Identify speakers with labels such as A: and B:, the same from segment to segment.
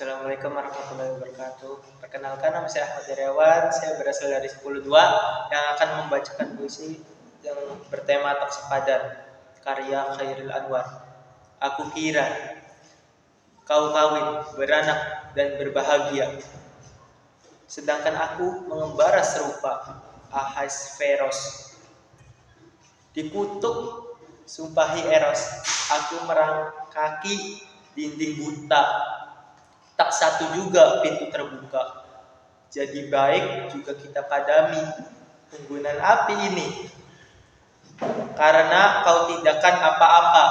A: Assalamualaikum warahmatullahi wabarakatuh. Perkenalkan, nama saya Ahmad Daryawan. Saya berasal dari 10.2 yang akan membacakan puisi yang bertema Tak Sepadan, karya Khairil Anwar. Aku kira kau kawin, beranak, dan berbahagia, sedangkan aku mengembara serupa Ahasveros. Dikutuk sumpahi Eros, aku merangkaki dinding buta. Tak satu juga pintu terbuka. Jadi baik juga kita padami unggunan api ini, karena kau tidakkan apa-apa.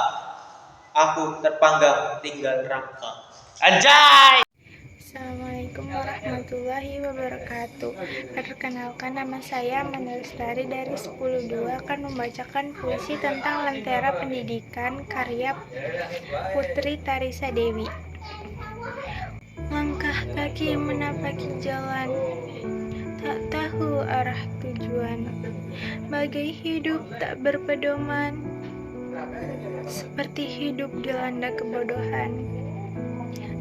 A: Aku terpanggang tinggal rangka. Anjay!
B: Assalamualaikum warahmatullahi wabarakatuh. Perkenalkan, nama saya Manda Lestari dari 10.2 akan membacakan puisi tentang Lentera Pendidikan karya Putri Tarisa Dewi. Langkah kaki menapaki jalan, tak tahu arah tujuan, bagai hidup tak berpedoman, seperti hidup dilanda kebodohan.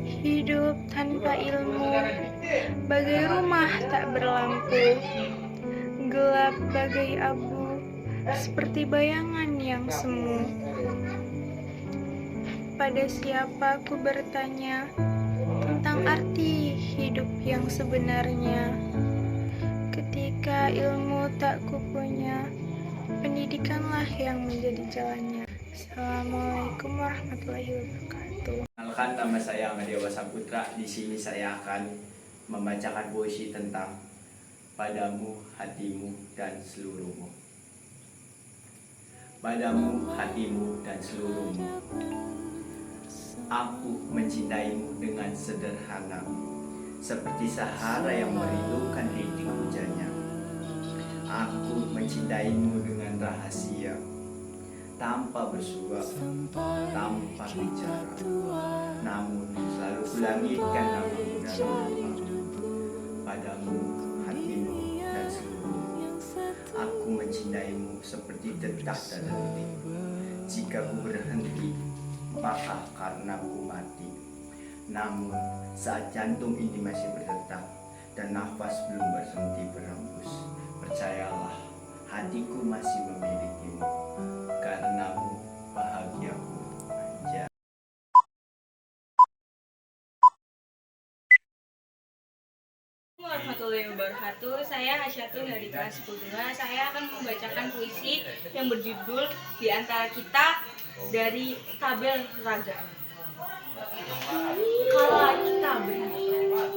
B: Hidup tanpa ilmu, bagai rumah tak berlampu, gelap bagai abu, seperti bayangan yang semu. Pada siapa ku bertanya tentang arti hidup yang sebenarnya? Ketika ilmu tak kupunya, pendidikanlah yang menjadi jalannya. Assalamualaikum warahmatullahi wabarakatuh.
C: Perkenalkan, nama saya Ahmad Dewa Saputra. Di sini saya akan membacakan puisi tentang Padamu, hatimu, dan seluruhmu. Padamu, hatimu, dan seluruhmu, aku mencintaimu dengan sederhana, seperti Sahara yang merindukan rintik hujannya. Aku mencintaimu dengan rahasia, tanpa bersuara, tanpa bicara, namun selalu kulangitkan namamu dan doa. Padamu, hatimu, dan seluruhmu, aku mencintaimu seperti detak dan detik. Jika ku berhenti, maka karena ku mati. Namun saat jantung ini masih berdetak dan nafas belum berhenti berhembus, percayalah, hatiku masih memilikimu. Karenamu bahagiaku. Anjay.
D: Warahmatullahi wabarakatuh. Saya Hasyatul dari kelas 10.2. Saya akan membacakan puisi yang berjudul Di Antara Kita dari Tabel Raga. Kala kita berhadapan,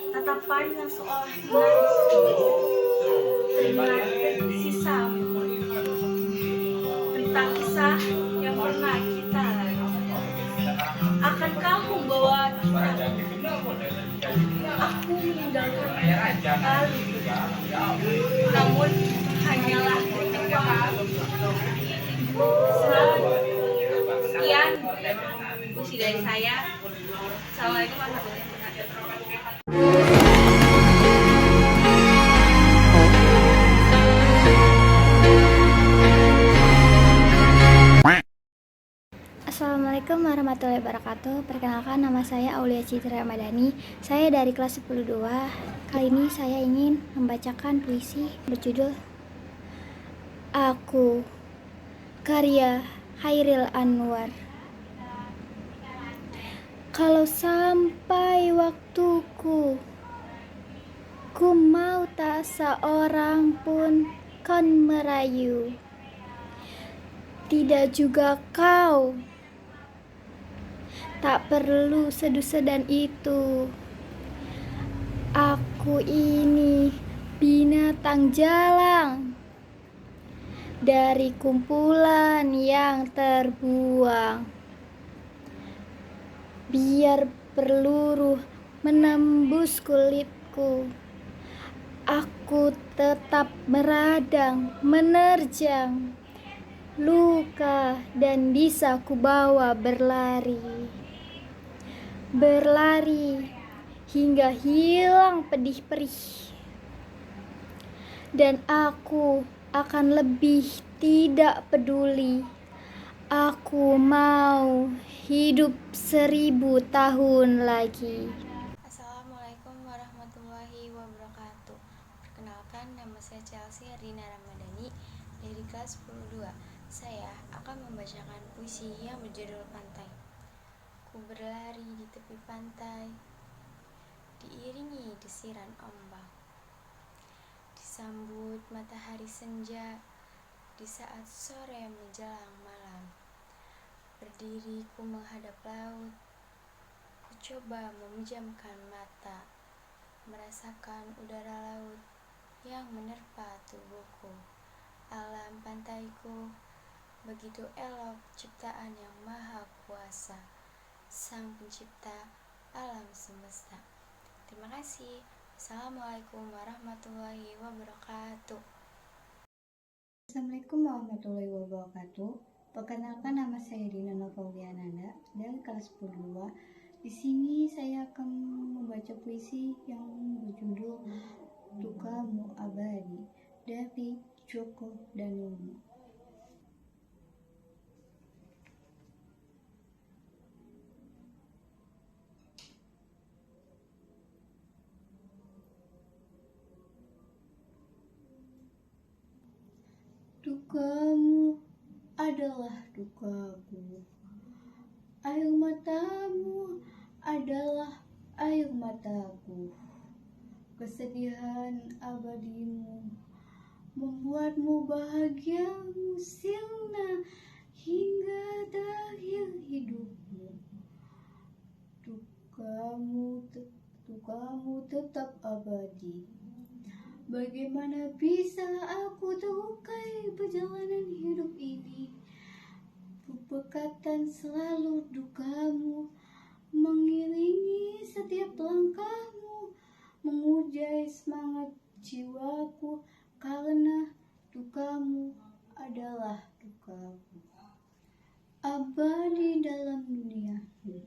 D: tatapan yang seolah menarik teringat sisa tentang kisah yang pernah kita lalui. Akankah membawa kita? Aku meninggalkan lalu, namun hanyalah ketika. Sekian puisi dari saya. Assalamualaikum warahmatullahi wabarakatuh.
B: Assalamualaikum warahmatullahi wabarakatuh. Perkenalkan, nama saya Aulia Citra Madani. Saya dari kelas 10.2. Kali ini saya ingin membacakan puisi berjudul Aku, karya Khairil Anwar. Kalau sampai waktuku, ku mau tak seorang pun kon merayu, tidak juga kau. Tak perlu sedu-sedan itu. Aku ini binatang jalang dari kumpulan yang terbuang. Biar peluru menembus kulitku, aku tetap meradang, menerjang luka dan bisa kubawa berlari. Berlari hingga hilang pedih perih, dan aku akan lebih tidak peduli. Aku mau hidup 1000 tahun lagi.
E: Assalamualaikum warahmatullahi wabarakatuh. Perkenalkan, nama saya Chelsea Rina Ramadhani dari kelas 10-2. Saya akan membacakan puisi yang berjudul Pantai. Ku berlari di tepi pantai, diiringi desiran ombak, disambut matahari senja di saat sore menjelang malam. Berdiri ku menghadap laut, ku coba memejamkan mata, merasakan udara laut yang menerpa tubuhku. Alam pantaiku begitu elok, ciptaan yang maha kuasa, Sang Pencipta alam semesta. Terima kasih. Assalamualaikum warahmatullahi wabarakatuh.
F: Assalamualaikum warahmatullahi wabarakatuh. Perkenalkan, nama saya Dina Novauliananda dari kelas 10-2. Di sini saya akan membaca puisi yang berjudul Dukamu Abadi dari Djoko Danomo. Dukamu adalah dukaku, air matamu adalah air mataku. Kesedihan abadimu membuatmu bahagia sirna hingga terakhir hidupmu. Dukamu tetap abadi. Bagaimana bisa aku terukai perjalanan hidup ini? Berdekatan selalu dukamu, mengiringi setiap langkahmu, mengujai semangat jiwaku, karena dukamu adalah dukaku. Abadi dalam duniaku,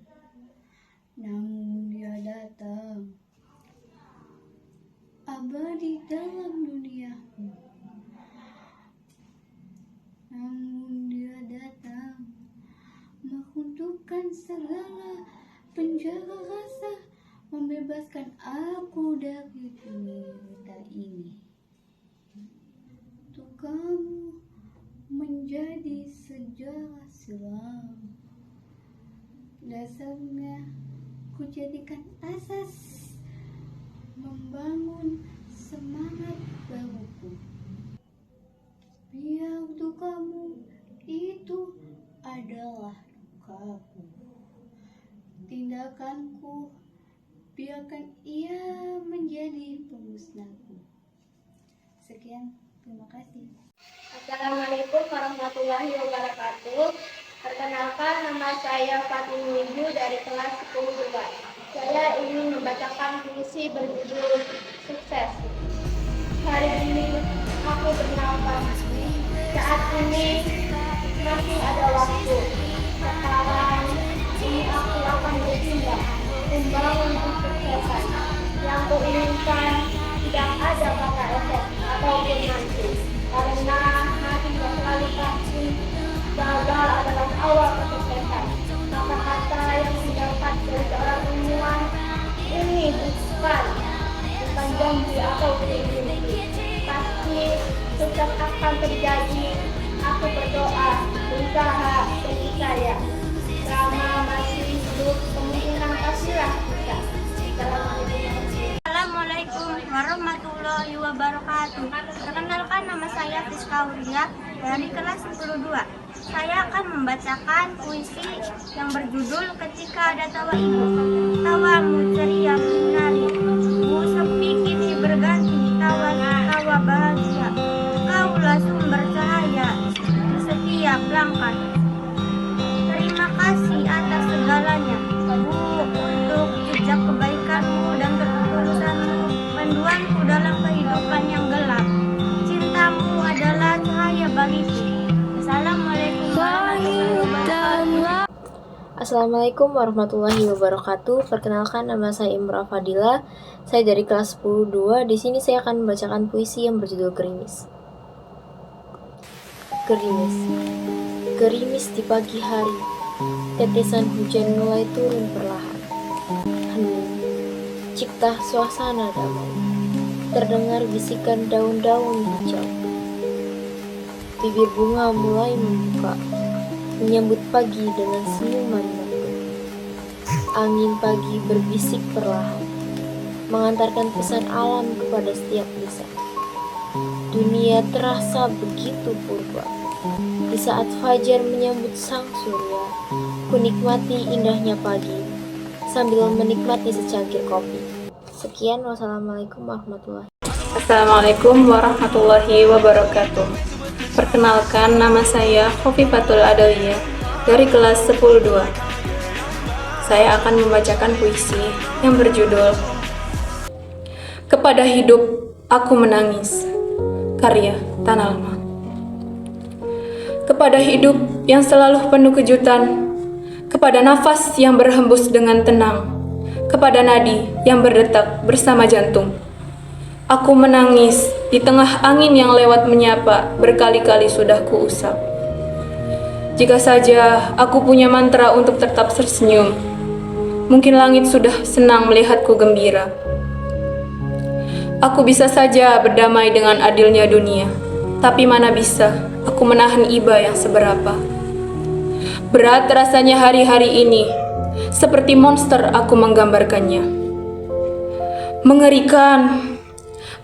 F: namun dia datang. Abadi dalam duniaku, namun dia datang, meruntuhkan segala penjara rasa, membebaskan aku dari dunia ini. Untuk kamu menjadi sejarah silam, dasarnya ku jadikan asas membangun semangat baruku. Biar dukamu itu adalah dukaku, tindakanku biarkan ia menjadi pemusnahku. Sekian, terima kasih.
G: Assalamualaikum warahmatullahi wabarakatuh. Perkenalkan, nama saya Fatimah Ibu dari kelas 10-2. Saya ingin membacakan puisi berjudul Sukses. Hari ini aku bernafas. Saat ini masih ada waktu. Sekarang ini aku akan bertindak membangun kesuksesan. Yang kuinginkan tidak ada kata efek ataupun nanti. Karena hati yang selalu pasti gagal adalah awal kesuksesan. Kata-kata yang didapat dari seorang ilmuwan ini bukan janji atau mimpi. Pasti sukses akan terjadi. Aku berdoa, berusaha, dan percaya. Selama masih hidup, kemungkinan pastilah bisa. Assalamualaikum warahmatullahi wabarakatuh. Perkenalkan, nama saya Fiska Aulia dari kelas 10-2. Saya akan membacakan puisi yang berjudul Ketika Ada Tawa Ibu. Tawamu ceria menarik, sepi kini berganti tawa bahagia. Kaulah sumber cahaya di setiap langkah. Terima kasih atas segalanya, Bu, untuk jejak kebaikanmu dan ketulusanmu, panduanku dalam kehidupan yang gelap. Cintamu adalah cahaya bagiku. Assalamualaikum warahmatullahi wabarakatuh.
H: Assalamualaikum warahmatullahi wabarakatuh. Perkenalkan, nama saya Imra Fadila. Saya dari kelas 10-2. Di sini saya akan membacakan puisi yang berjudul Gerimis. Gerimis. Gerimis di pagi hari. Tetesan hujan mulai turun perlahan. Hening, cipta suasana damai. Terdengar bisikan daun-daun hijau. Bibir bunga mulai membuka, menyambut pagi dengan senyuman merdu. Angin pagi berbisik perlahan, mengantarkan pesan alam kepada setiap desa. Dunia terasa begitu purba. Di saat fajar menyambut sang surya, ku nikmati indahnya pagi sambil menikmati secangkir kopi. Sekian, wassalamualaikum warahmatullahi wabarakatuh.
I: Assalamualaikum warahmatullahi wabarakatuh. Perkenalkan, nama saya Khofifatul Adawiyah dari kelas 10-2. Saya akan membacakan puisi yang berjudul Kepada Hidup Aku Menangis, karya Tanalma. Kepada hidup yang selalu penuh kejutan, kepada nafas yang berhembus dengan tenang, kepada nadi yang berdetak bersama jantung, aku menangis di tengah angin yang lewat menyapa berkali-kali sudah kuusap. Jika saja aku punya mantra untuk tetap tersenyum, mungkin langit sudah senang melihatku gembira. Aku bisa saja berdamai dengan adilnya dunia, tapi mana bisa aku menahan iba yang seberapa. Berat rasanya hari-hari ini, seperti monster aku menggambarkannya. Mengerikan.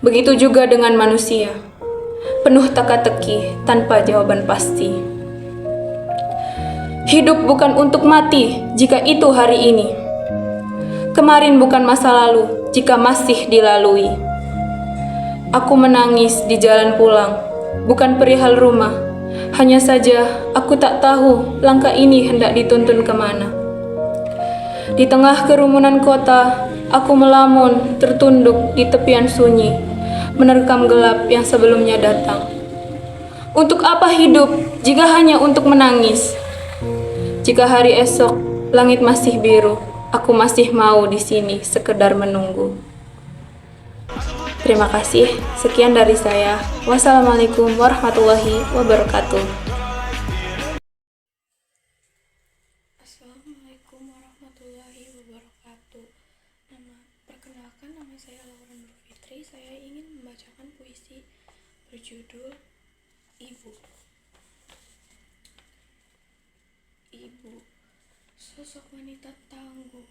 I: Begitu juga dengan manusia, penuh teka-teki tanpa jawaban pasti. Hidup bukan untuk mati jika itu hari ini. Kemarin bukan masa lalu jika masih dilalui. Aku menangis di jalan pulang, bukan perihal rumah. Hanya saja aku tak tahu langkah ini hendak dituntun kemana. Di tengah kerumunan kota, aku melamun tertunduk di tepian sunyi, menerkam gelap yang sebelumnya datang. Untuk apa hidup jika hanya untuk menangis? Jika hari esok langit masih biru, aku masih mau di sini sekedar menunggu. Terima kasih. Sekian dari saya. Wassalamualaikum warahmatullahi wabarakatuh.
J: Assalamualaikum warahmatullahi wabarakatuh. Perkenalkan, nama saya Laura Nur Fitri. Saya ingin membacakan puisi berjudul Ibu. Ibu, sosok wanita tangguh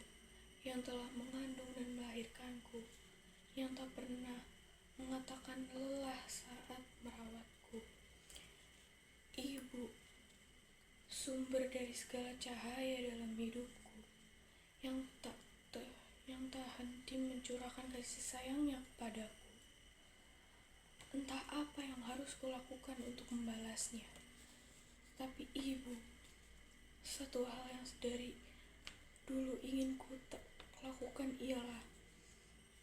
J: yang telah mengandung dan melahirkanku, yang tak pernah mengatakan lelah saat merawatku. Ibu, sumber dari segala cahaya dalam hidupku, yang tak henti mencurahkan kasih sayangnya kepadaku. Entah apa yang harus kulakukan untuk membalasnya. Tapi ibu, satu hal yang dari dulu ingin ku lakukan ialah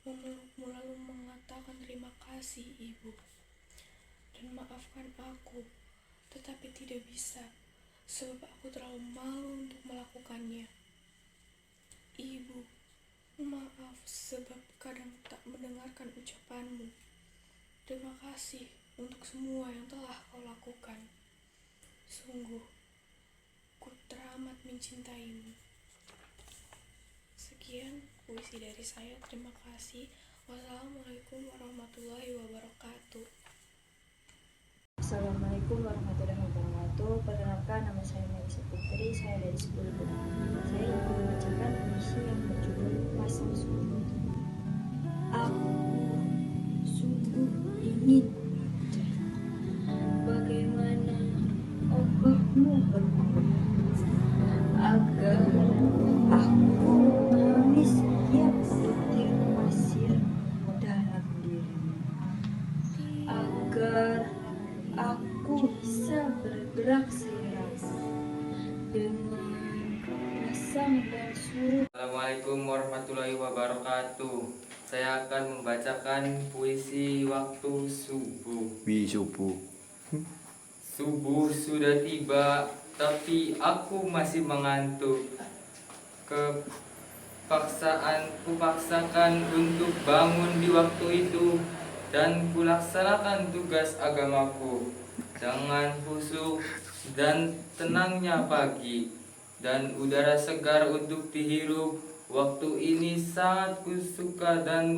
J: memelukmu lalu mengatakan terima kasih ibu. Dan maafkan aku, tetapi tidak bisa, sebab aku terlalu malu untuk melakukannya. Ibu, maaf sebab kadang tak mendengarkan ucapanmu. Terima kasih untuk semua yang telah kau lakukan. Sungguh, ku teramat mencintaimu. Sekian puisi dari saya. Terima kasih. Wassalamualaikum warahmatullahi wabarakatuh.
K: Assalamualaikum warahmatullahi wabarakatuh. Perkenalkan, nama saya Melisa Putri. Saya dari 10 Saya ingin membacakan puisi yang berjudul Pasang Surut. Aku sungguh ingin bagaimana obatmu berguna agar aku menangis tiap detik pasir dalam dirimu, agar aku bisa bergerak seiras dengan pasang dan surut.
L: Assalamualaikum warahmatullahi wabarakatuh. Saya akan membacakan puisi waktu subuh. Subuh sudah tiba, tapi aku masih mengantuk. Kupaksakan untuk bangun di waktu itu dan kulaksanakan tugas agamaku dengan khusyuk dan tenangnya pagi. dan udara segar untuk dihirup. Waktu ini sangat kusuka dan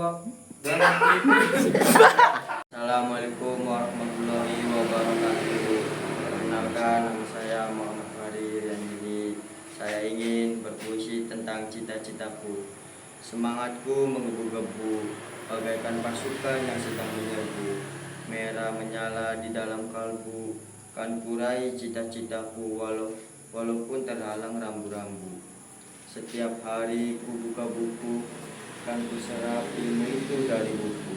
L: Assalamualaikum warahmatullahi wabarakatuh. Perkenalkan, nama saya Muhammad Fahri Riyandini. Saya ingin berpuisi tentang cita-citaku. Semangatku menggebu-gebu bagaikan pasukan yang sedang menyerbu. Merah menyala di dalam kalbu, kan kurai cita-citaku walaupun terhalang rambu-rambu. Setiap hari ku buka buku, kan ku serap ilmu itu dari buku.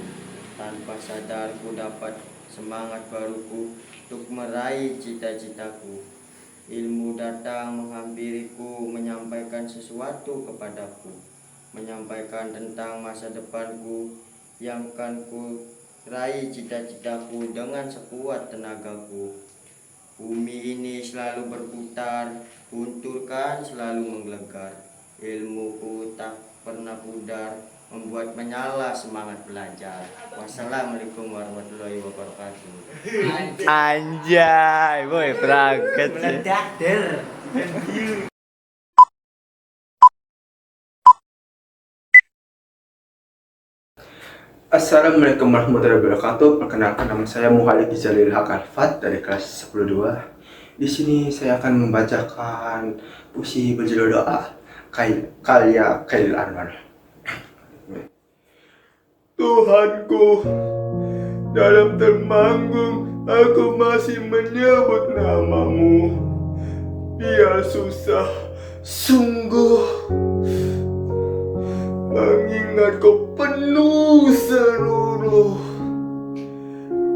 L: Tanpa sadar ku dapat semangat baruku untuk meraih cita-citaku. Ilmu datang menghampiriku, menyampaikan sesuatu kepadaku, menyampaikan tentang masa depanku yang kan ku raih cita-citaku dengan sekuat tenagaku. Bumi ini selalu berputar, gunturkan selalu menggelegar. Ilmuku tak pernah pudar, membuat menyala semangat belajar. Wassalamualaikum warahmatullahi wabarakatuh.
C: Anjay, boy, berangkat sih.
M: Assalamualaikum warahmatullahi wabarakatuh. Perkenalkan, nama saya Muhalid Jalil Hakarfat dari kelas 10-2. Di sini saya akan membacakan puisi berjudul Doa karya Khairil Anwar. Tuhanku, dalam termanggung aku masih menyebut namamu. Biar susah sungguh mengingat kau penuh seluruh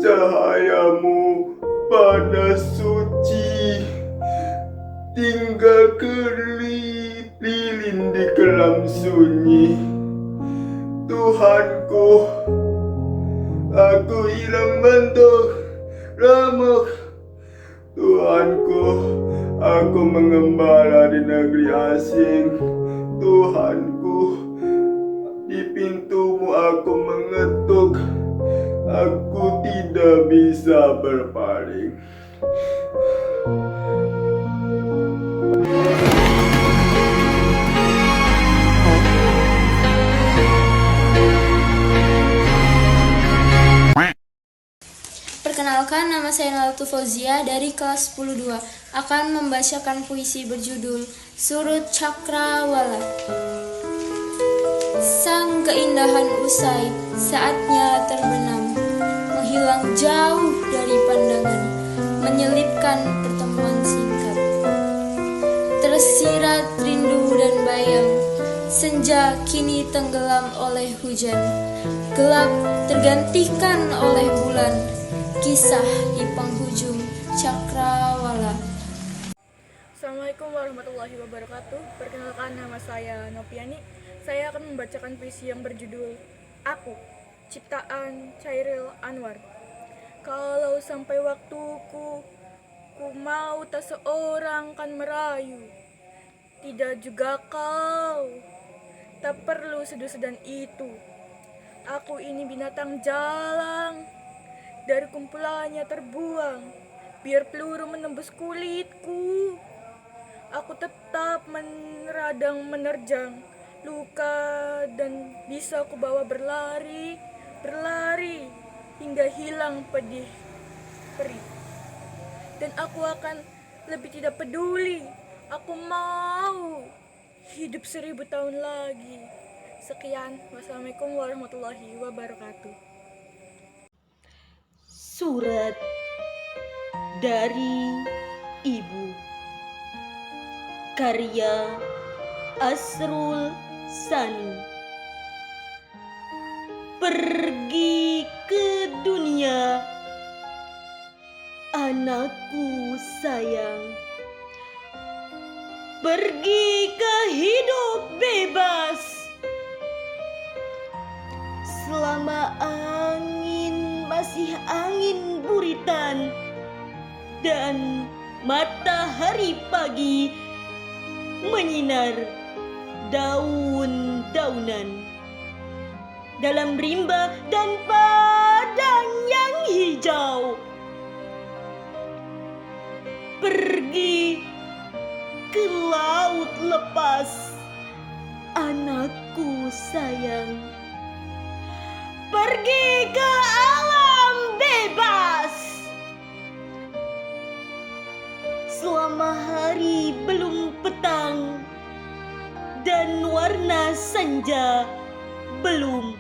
M: cahayamu panas suci, tinggal lilin di kelam sunyi. Tuhanku, aku hilang bentuk remuk. Tuhanku, aku mengembara di negeri asing. Tuhanku, di pintumu aku mengetuk, aku tidak bisa berpaling.
N: Perkenalkan, nama saya Nalatu Fauzia dari kelas 10-2 akan membacakan puisi berjudul Surut Cakrawala. Sang keindahan usai, saatnya terbenam, menghilang jauh dari pandangan, menyelipkan pertemuan singkat. Tersirat rindu dan bayang, senja kini tenggelam oleh hujan, gelap tergantikan oleh bulan, kisah di penghujung cakrawala.
J: Assalamualaikum warahmatullahi wabarakatuh. Perkenalkan, nama saya Nopiani. Saya akan membacakan puisi yang berjudul Aku, ciptaan Khairil Anwar. Kalau sampai waktuku, ku mau tak seorang kan merayu. Tidak juga kau, tak perlu sedu-sedan itu. Aku ini binatang jalang, dari kumpulannya terbuang, biar peluru menembus kulitku. Aku tetap menerjang luka dan bisa ku bawa berlari hingga hilang pedih perih. Dan aku akan lebih tidak peduli. Aku mau hidup 1000 tahun lagi. Sekian, wassalamualaikum warahmatullahi wabarakatuh.
O: Surat dari Ibu, karya Asrul Sani. Pergi ke dunia, anakku sayang. Pergi ke hidup bebas. Selama angin masih angin buritan dan matahari pagi menyinar daun-daunan dalam rimba dan padang yang hijau. Pergi ke laut lepas. Anakku sayang, pergi ke alam bebas. Selama hari belum petang dan warna senja belum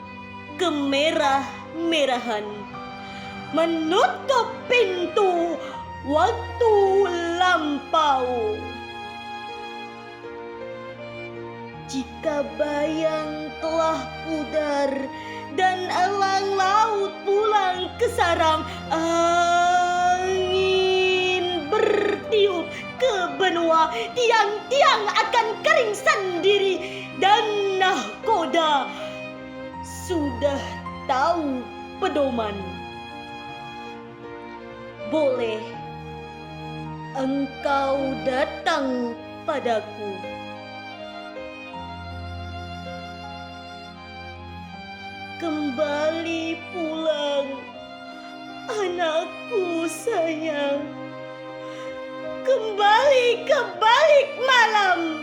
O: kemerah-merahan, menutup pintu waktu lampau. Jika bayang telah pudar dan elang laut pulang ke sarang, angin bertiup ke benua, tiang-tiang akan kering sendiri, dan nahkoda sudah tahu pedoman. Boleh engkau datang padaku. Kembali pulang, anakku sayang. Kembali ke balik malam.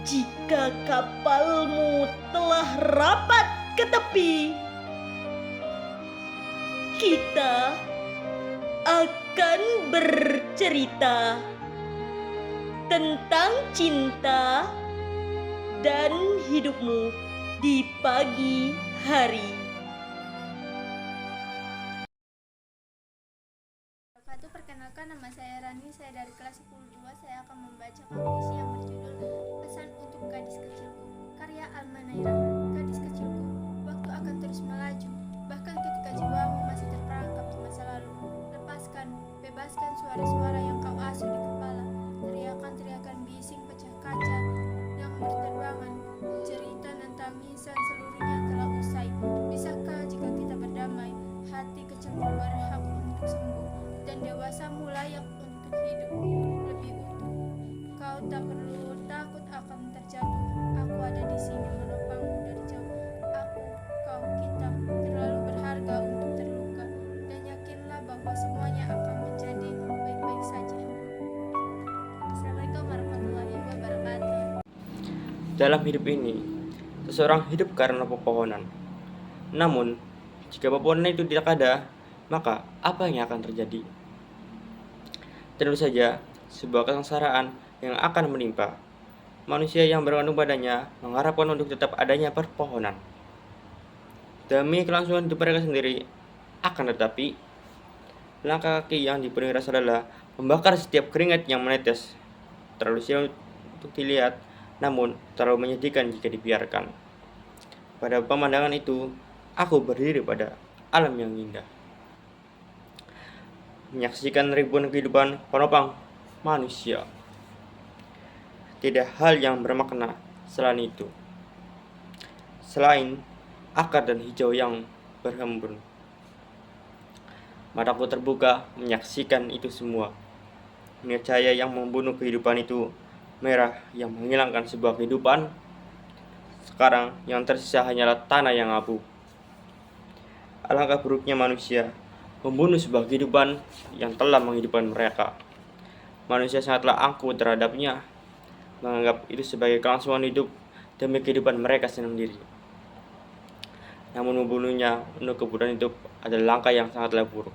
O: Jika kapalmu telah rapat ke tepi, kita akan bercerita tentang cinta dan hidupmu di pagi hari.
B: Perkenalkan, nama saya Rani, saya dari kelas 10-2. Saya akan membacakan puisi yang berjudul Pesan untuk Gadis Kecilku, karya Almanaira. Gadis kecilku, waktu akan terus melaju, bahkan ketika jiwamu masih terperangkap di masa lalu. Lepaskan, bebaskan suara-suara yang kau asuh di kepala, teriakan-teriakan bising pecah kaca yang berterbangan. Cerita dan tangisan seluruhnya telah usai. Bisakah jika kita berdamai, hati kecilmu berhak untuk sembuh, dan dewasamu layak untuk hidup lebih utuh. Kau tak perlu takut akan terjatuh. Aku ada di sini menopangmu dari jauh. Aku, kau, kita terlalu berharga untuk terluka, dan yakinlah bahwa semuanya akan menjadi baik-baik saja. Assalamualaikum warahmatullahi wabarakatuh.
L: Dalam hidup ini, seseorang hidup karena pepohonan. Namun, jika pepohonan itu tidak ada, maka apa yang akan terjadi? Tentu saja, sebuah kesengsaraan yang akan menimpa. Manusia yang bergantung padanya mengharapkan untuk tetap adanya perpohonan demi kelangsungan hidup mereka sendiri. Akan tetapi, langkah kaki yang dipenuhi rasa lelah membakar setiap keringat yang menetes. Terlalu silau untuk dilihat, namun terlalu menyedihkan jika dibiarkan. Pada pemandangan itu, aku berdiri pada alam yang indah, menyaksikan ribuan kehidupan penopang manusia. Tidak hal yang bermakna selain itu, selain akar dan hijau yang berhembun. Mataku terbuka menyaksikan itu semua. Minyak cahaya yang membunuh kehidupan itu, merah yang menghilangkan sebuah kehidupan. Sekarang yang tersisa hanyalah tanah yang abu. Alangkah buruknya manusia membunuh sebuah kehidupan yang telah menghidupkan mereka. Manusia sangatlah angkuh terhadapnya, menganggap itu sebagai kelangsungan hidup demi kehidupan mereka sendiri. Namun membunuhnya untuk kebutuhan hidup adalah langkah yang sangatlah buruk.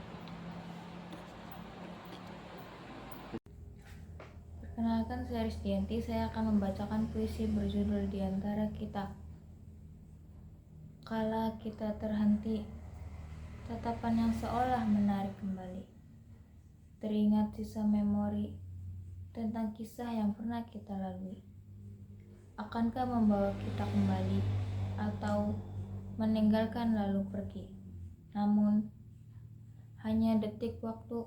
H: Perkenalkan, saya Rizdianti. Saya akan membacakan puisi berjudul Di Antara Kita. Kala kita terhenti, tatapan yang seolah menarik kembali. Teringat sisa memori tentang kisah yang pernah kita lalui. Akankah membawa kita kembali atau meninggalkan lalu pergi? Namun, hanya detik waktu,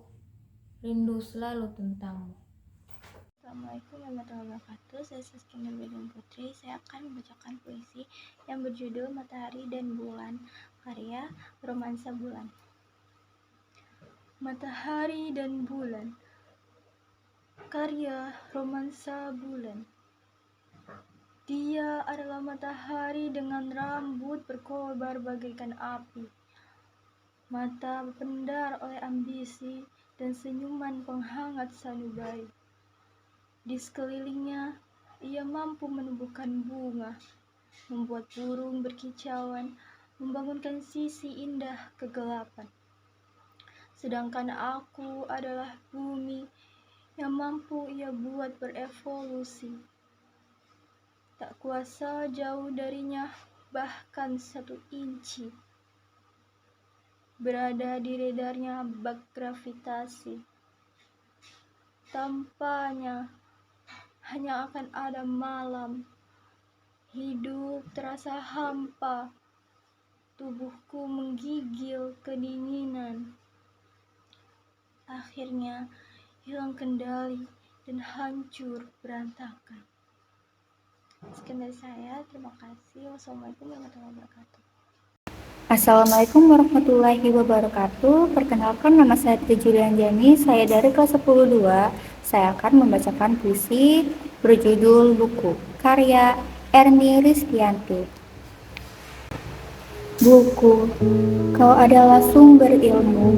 H: rindu selalu tentangmu.
G: Assalamualaikum warahmatullahi wabarakatuh. Saya Saskia Nurbaidin Putri. Saya akan membacakan puisi yang berjudul Matahari dan Bulan, karya Romansa Bulan. Matahari dan Bulan, karya Romansa Bulan. Dia adalah matahari dengan rambut berkobar bagaikan api, mata berpendar oleh ambisi dan senyuman penghangat sanubari. Di sekelilingnya, ia mampu menumbuhkan bunga, membuat burung berkicauan, membangunkan sisi indah kegelapan. Sedangkan aku adalah bumi yang mampu ia buat berevolusi. Tak kuasa jauh darinya bahkan 1 inci. Berada di radarnya bak gravitasi. Tanpanya hanya akan ada malam. Hidup terasa hampa. Tubuhku menggigil kedinginan. Akhirnya hilang kendali dan hancur berantakan. Sekian dari saya, terima kasih. Wassalamualaikum warahmatullahi wabarakatuh.
F: Assalamualaikum warahmatullahi wabarakatuh. Perkenalkan, nama saya Tri Julian Jani. Saya dari kelas 10-2. Saya akan membacakan puisi berjudul Buku, karya Erni Rizkyanti. Buku, kau adalah sumber ilmu,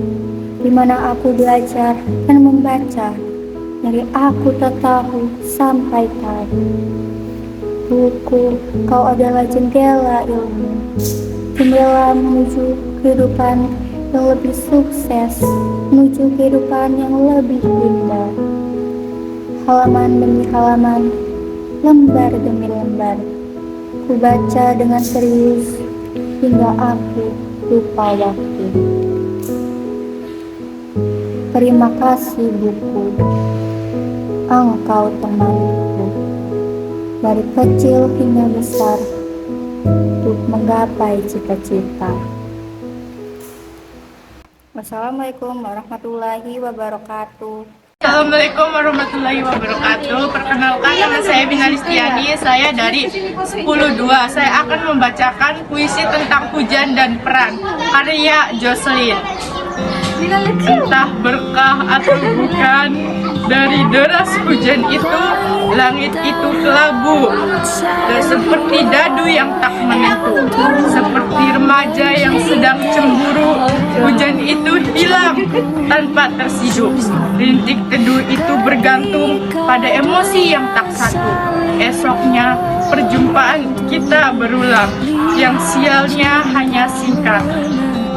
F: di mana aku belajar dan membaca. Dari aku tak tahu sampai tahu. Buku, kau adalah jendela ilmu, jendela menuju kehidupan yang lebih sukses, menuju kehidupan yang lebih indah. Halaman demi halaman, lembar demi lembar, ku baca dengan serius hingga aku lupa waktu. Terima kasih buku, engkau temanku, dari kecil hingga besar, untuk menggapai cita-cita. Wassalamualaikum warahmatullahi wabarakatuh.
P: Assalamualaikum warahmatullahi wabarakatuh. Perkenalkan, nama saya Bina Listiani. Saya dari 10-2. Saya akan membacakan puisi tentang hujan dan peran, karya Jocelyn. Entah berkah atau bukan, dari deras hujan itu, langit itu kelabu, dan seperti dadu yang tak menentu, seperti remaja yang sedang cemburu. Hujan itu hilang tanpa tersidup, rintik teduh itu bergantung pada emosi yang tak satu. Esoknya perjumpaan kita berulang, yang sialnya hanya singkat.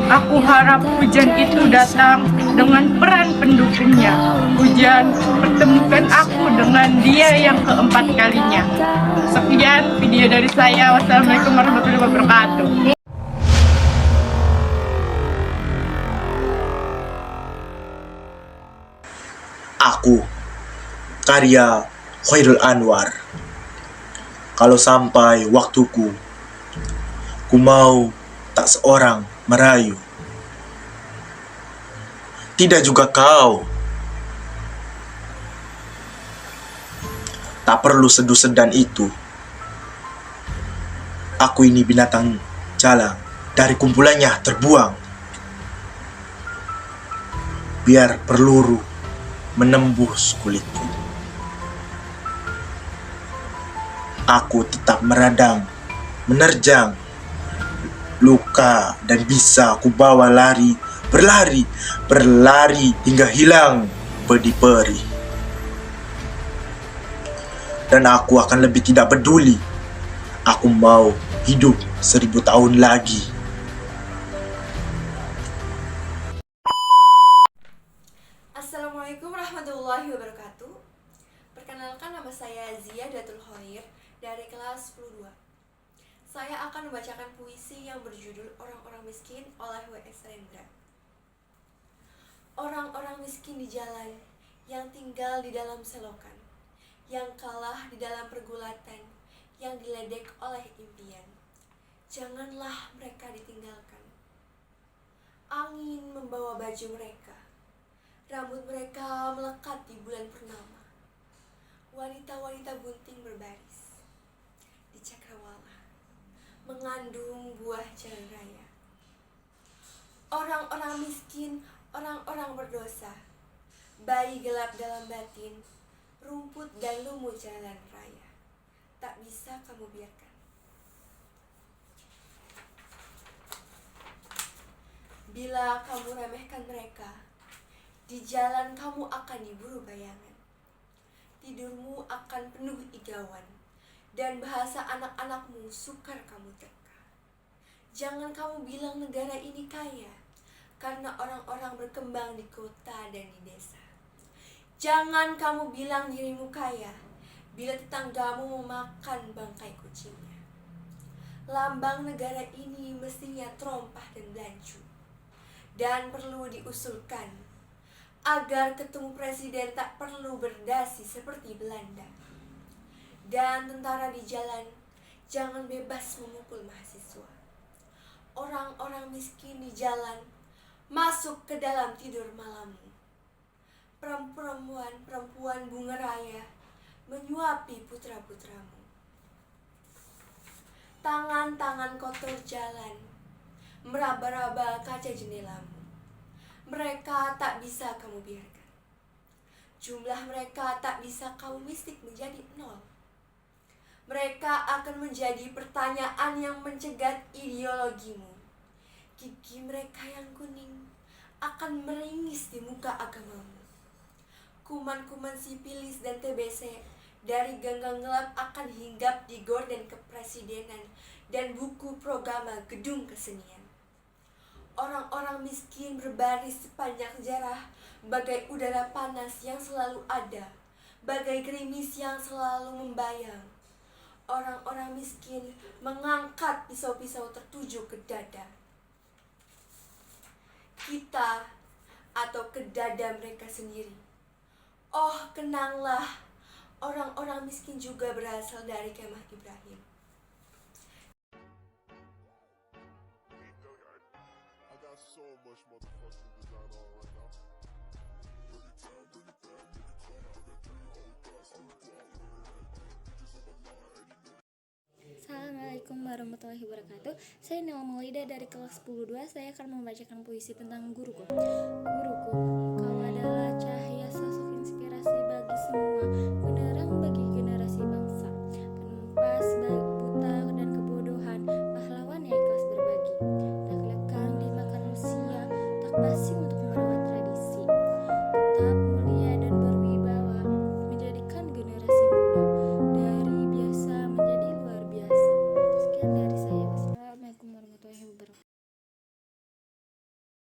P: Aku harap hujan itu datang dengan peran pendukungnya. Hujan, pertemukan aku dengan dia yang keempat kalinya. Sekian video dari saya. Wassalamualaikum warahmatullahi wabarakatuh.
Q: Aku, karya Khairul Anwar. Kalau sampai waktuku, ku mau tak seorang merayu, tidak juga kau. Tak perlu seduh sedan itu. Aku ini binatang jalang, dari kumpulannya terbuang. Biar peluru menembus kulitku, aku tetap meradang, menerjang luka, dan bisa ku bawa lari, berlari hingga hilang peri-peri. Dan aku akan lebih tidak peduli. Aku mau hidup 1000 tahun lagi.
R: Assalamualaikum warahmatullahi wabarakatuh. Perkenalkan, nama saya Zia Datul Khair dari kelas 10-2. Saya akan membacakan puisi yang berjudul Orang-orang Miskin oleh W.S. Rendra. Orang-orang miskin di jalan, yang tinggal di dalam selokan, yang kalah di dalam pergulatan, yang diledek oleh impian. Janganlah mereka ditinggalkan. Angin membawa baju mereka, rambut mereka melekat di bulan purnama. Wanita-wanita bunting berbaris di cakrawala, mengandung buah jalan raya. Orang-orang miskin, orang-orang berdosa, bayi gelap dalam batin, rumput dan lumut jalan raya, tak bisa kamu biarkan. Bila kamu remehkan mereka, di jalan kamu akan diburu bayangan. tidurmu akan penuh igawan, dan bahasa anak-anakmu sukar kamu teka. Jangan kamu bilang negara ini kaya, karena orang-orang berkembang di kota dan di desa. Jangan kamu bilang dirimu kaya, bila tetanggamu memakan bangkai kucingnya. Lambang negara ini mestinya terompah dan belanju, dan perlu diusulkan agar ketemu presiden tak perlu berdasi seperti Belanda. Dan tentara di jalan jangan bebas memukul mahasiswa. Orang-orang miskin di jalan masuk ke dalam tidur malammu. Perempuan bunga raya menyuapi putra-putramu. Tangan-tangan kotor jalan meraba-raba kaca jendelamu. Mereka tak bisa kamu biarkan. Jumlah mereka tak bisa kamu mistik menjadi 0. Mereka akan menjadi pertanyaan yang mencegat ideologimu. Gigi mereka yang kuning akan meringis di muka agamamu. Kuman-kuman sipilis dan TBC dari ganggang gelap akan hinggap di gorden kepresidenan dan buku programa gedung kesenian. Orang-orang miskin berbaris sepanjang sejarah, bagai udara panas yang selalu ada, bagai gerimis yang selalu membayang. Orang-orang miskin mengangkat pisau-pisau tertuju ke dada kita atau ke dada mereka sendiri. Oh, kenanglah, orang-orang miskin juga berasal dari kemah Ibrahim.
B: Assalamualaikum warahmatullahi wabarakatuh. Saya Nela Maulida dari kelas 10-2. Saya akan membacakan puisi tentang guruku. Guruku,